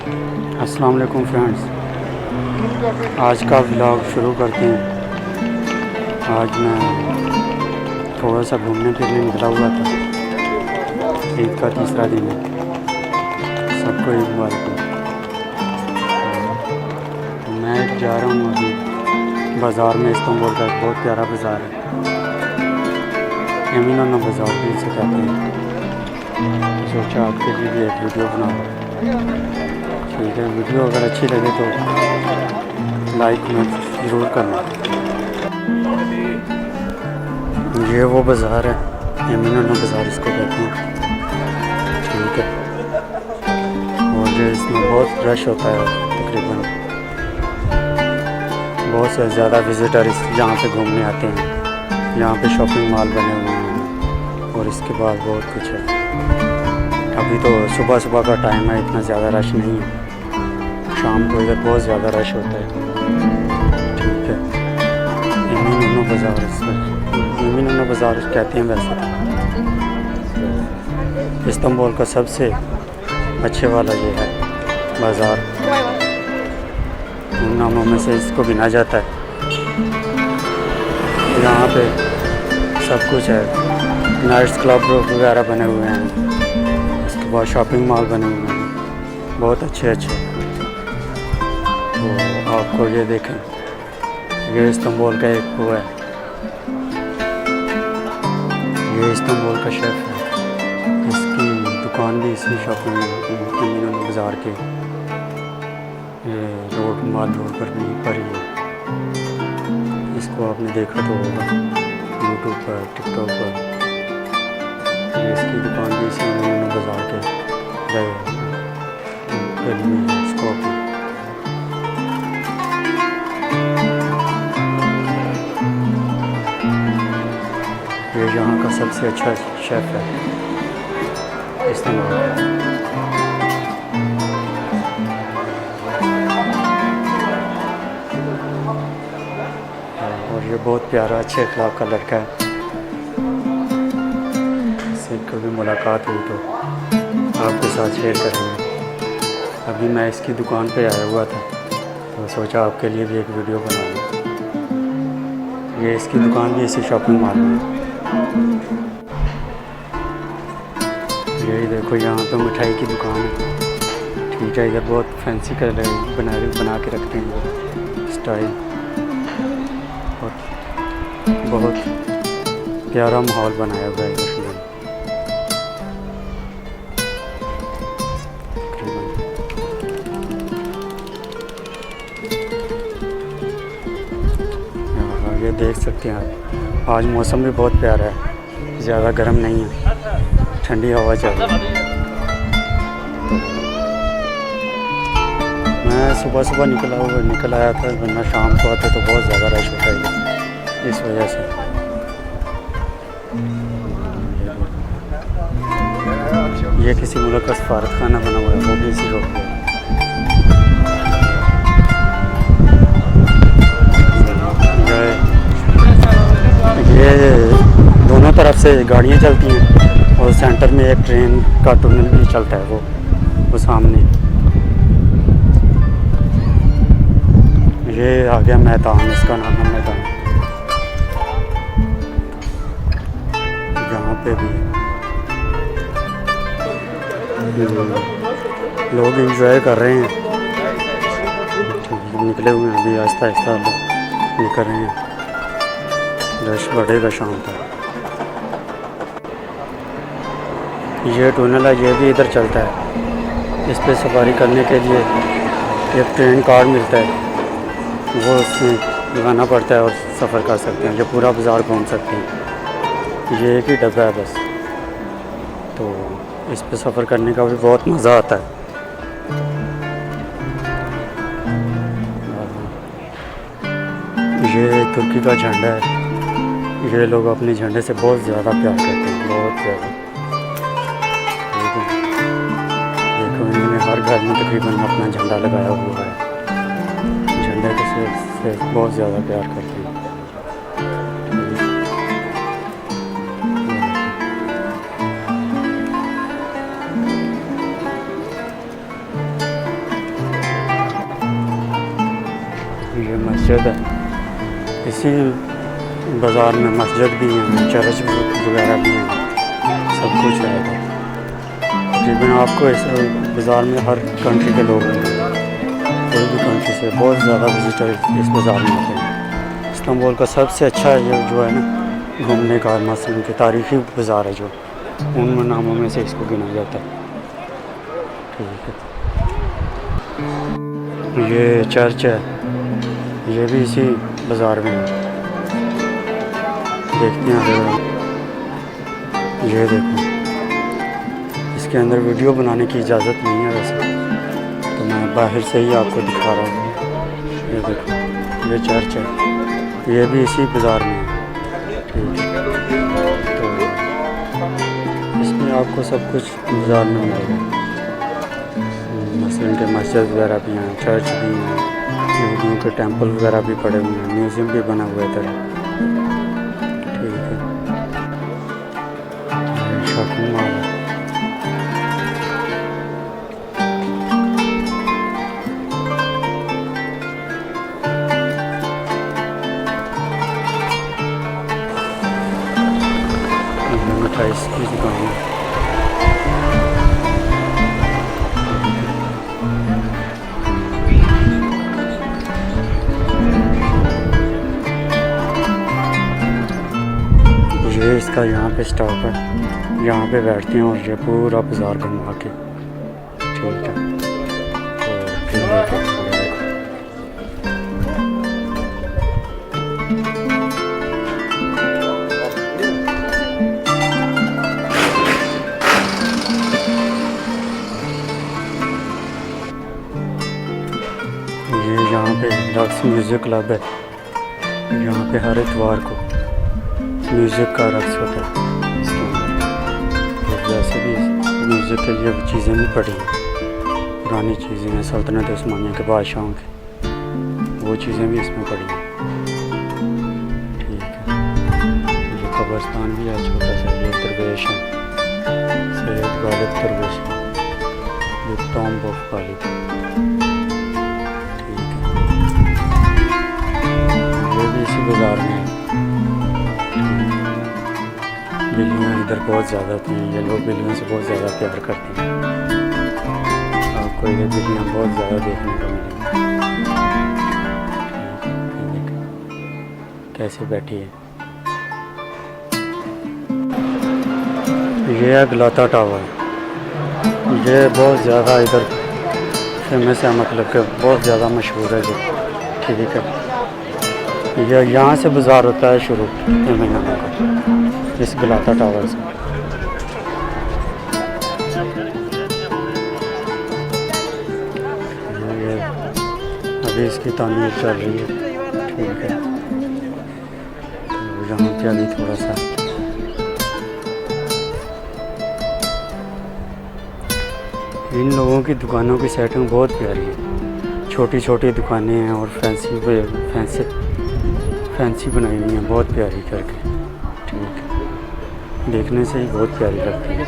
अस्सलाम वालेकुम फ्रेंड्स, आज का व्लॉग शुरू करते हैं। आज मैं थोड़ा सा घूमने के लिए निकला हुआ था। ईद का तीसरा दिन है, सबको ईद मुबारक हो। मैं जा रहा हूँ अभी बाज़ार में। इस्तांबुल का एक बहुत प्यारा बाज़ार है, एमिनो बाज़ार भी इसे कहते हैं। सोचा आपके लिए भी एक वीडियो बनाऊँ। ठीक है, वीडियो अगर अच्छी लगे तो लाइक में ज़रूर करना। ये वो बाज़ार है, एमिनो बाज़ार इसको कहते हैं। ठीक है, और ये इसमें बहुत रश होता है। तकरीबन बहुत से ज़्यादा विज़िटर यहाँ पे घूमने आते हैं। यहाँ पे शॉपिंग मॉल बने हुए हैं और इसके बाद बहुत कुछ है। अभी तो सुबह सुबह का टाइम है, इतना ज़्यादा रश नहीं है। शाम को इधर बहुत ज़्यादा रश होता है। ठीक है, एमिनो बाज़ार, एमिनो बाज़ार कहते हैं वैसे तो। इस्तांबुल का सबसे अच्छे वाला ये है बाज़ार, उन नामों में से इसको गिना जाता है। यहाँ पे सब कुछ है, नाइट्स क्लब वगैरह बने हुए हैं। इसके बाद शॉपिंग मॉल बने हुए हैं बहुत अच्छे अच्छे। तो आपको ये देखें, ये इस्तांबुल का एक वो है, ये इस्तांबुल का शेफ़ है। इसकी दुकान भी इसी शॉपिंग एमिनो बाज़ार के रोड माल रोड पर भी पड़ी है। इसको आपने देखा तो होगा यूट्यूब पर, टिकटॉक पर। ये इसकी दुकान भी इसी एमिनो बाज़ार के लिए इसको ये यहाँ का सबसे अच्छा शेफ़ है इस्तांबुल का। और ये बहुत प्यारा अच्छे अखलाक का लड़का है। इससे कभी मुलाकात हुई तो आपके साथ शेयर करेंगे। अभी मैं इसकी दुकान पे आया हुआ था तो सोचा आपके लिए भी एक वीडियो बना लूँ। ये इसकी दुकान भी इसी शॉपिंग मॉल में है। यही देखो, यहाँ पे मिठाई की दुकान है। ठीक है, इधर बहुत फैंसी कलर बना के रखते हैं स्टाइल, और बहुत प्यारा माहौल बनाया हुआ है इधर। ये देख सकते हैं आप, आज मौसम भी बहुत प्यारा है, ज़्यादा गर्म नहीं है, ठंडी हवा चल रही है। मैं सुबह निकल आया था, वरना शाम को आते तो बहुत ज़्यादा रश होता है इस वजह से। ये किसी मुल्क का सफारत खाना बना हुआ है, वो भी इसी रोड पर। ये दोनों तरफ से गाड़ियाँ चलती हैं और सेंटर में एक ट्रेन का टनल भी चलता है, वो सामने। ये आ गया मैदान, इसका नाम है मैदान। यहाँ पे भी लोग एंजॉय कर रहे हैं, निकले हुए हैं अभी, आहिस्ता आहिस्ता ये कर रहे हैं। रश बढ़ेगा शाम तक। ये टनल है, ये भी इधर चलता है। इस पे सवारी करने के लिए एक ट्रेन कार्ड मिलता है, वो उसमें लगाना पड़ता है और सफ़र कर सकते हैं। ये पूरा बाज़ार घूम सकते हैं। ये एक ही डब्बा है बस, तो इस पे सफ़र करने का भी बहुत मज़ा आता है। ये तुर्की का झंडा है। ये लोग अपने झंडे से बहुत ज़्यादा प्यार करते हैं, बहुत ज़्यादा। देखो, इन्होंने हर घर में तकरीबन अपना झंडा लगाया हुआ है। झंडे से बहुत ज़्यादा प्यार करते हैं। ये मस्जिद है। इसी बाज़ार में मस्जिद भी है, चर्च वगैरह भी हैं, सब कुछ है इधर। तकरीबन आपको इस बाज़ार में हर कंट्री के लोग मिलेंगे, कोई भी कंट्री से बहुत ज़्यादा विज़िटर इस बाज़ार में आते हैं। इस्तांबुल का सबसे अच्छा जो है ना घूमने का मसलन के तारीख़ी बाज़ार है, जो उन नामों में से इसको गिना जाता है। ठीक है, ये चर्च है, ये भी इसी बाज़ार में है। देखते हैं अगर ये देखो, इसके अंदर वीडियो बनाने की इजाज़त नहीं है वैसे, तो मैं बाहर से ही आपको दिखा रहा हूँ। ये देखो, ये चर्च है, ये भी इसी बाज़ार में है। ठीक है, तो इसमें आपको सब कुछ बाज़ार में मिलेगा। मसलन के मस्जिद वगैरह भी हैं, चर्च भी हैं, यहूदियों के टेंपल वगैरह भी पड़े हुए हैं, म्यूज़ियम भी बना हुआ है इधर। ठीक है, शॉपिंग मॉल है। मिठाई की दुकान है। ये इसका यहाँ पे स्टॉप है, यहाँ पे बैठते हैं और ये पूरा बाज़ार घुमा के। ठीक है, ये यहाँ पे रक्स म्यूज़िक क्लब है। यहाँ पे हर इतवार को म्यूज़िक का रक्स होता है इसके अंदर। और वैसे भी म्यूज़िक के लिए चीज़ें भी पड़ी हैं, पुरानी चीज़ें हैं, सल्तनत उस्मानिया के बादशाहों की, वो चीज़ें भी इसमें पड़ी हैं। ठीक है, ये कब्रिस्तान भी है छोटा सा, ये दरवेश है, सैयद गालिब दरवेश है, ये टॉम्ब ऑफ गालिब। ठीक है, ये भी इसी बाज़ार में है। बिल्लियाँ इधर बहुत ज़्यादा थी, ये लोग बिल्लियों से बहुत ज़्यादा प्यार करते हैं। आपको इधर बिल्लियाँ बहुत ज़्यादा देखने को मिलेंगी। कैसे बैठी है। ये है गलाता टावर, ये बहुत ज़्यादा इधर फेमस है, मतलब कि बहुत ज़्यादा मशहूर है जो। ठीक है, ये यहाँ से बाज़ार होता है शुरू महीना का, इस गलाता टावर से। ये अभी इसकी तामीर चल रही है। ठीक है, तो यहाँ पे अभी थोड़ा सा इन लोगों की दुकानों की सेटिंग बहुत प्यारी है, छोटी छोटी दुकानें हैं और फैंसी बनाई हुई हैं बहुत प्यारी करके। ठीक है, देखने से ही बहुत प्यारी लगती है।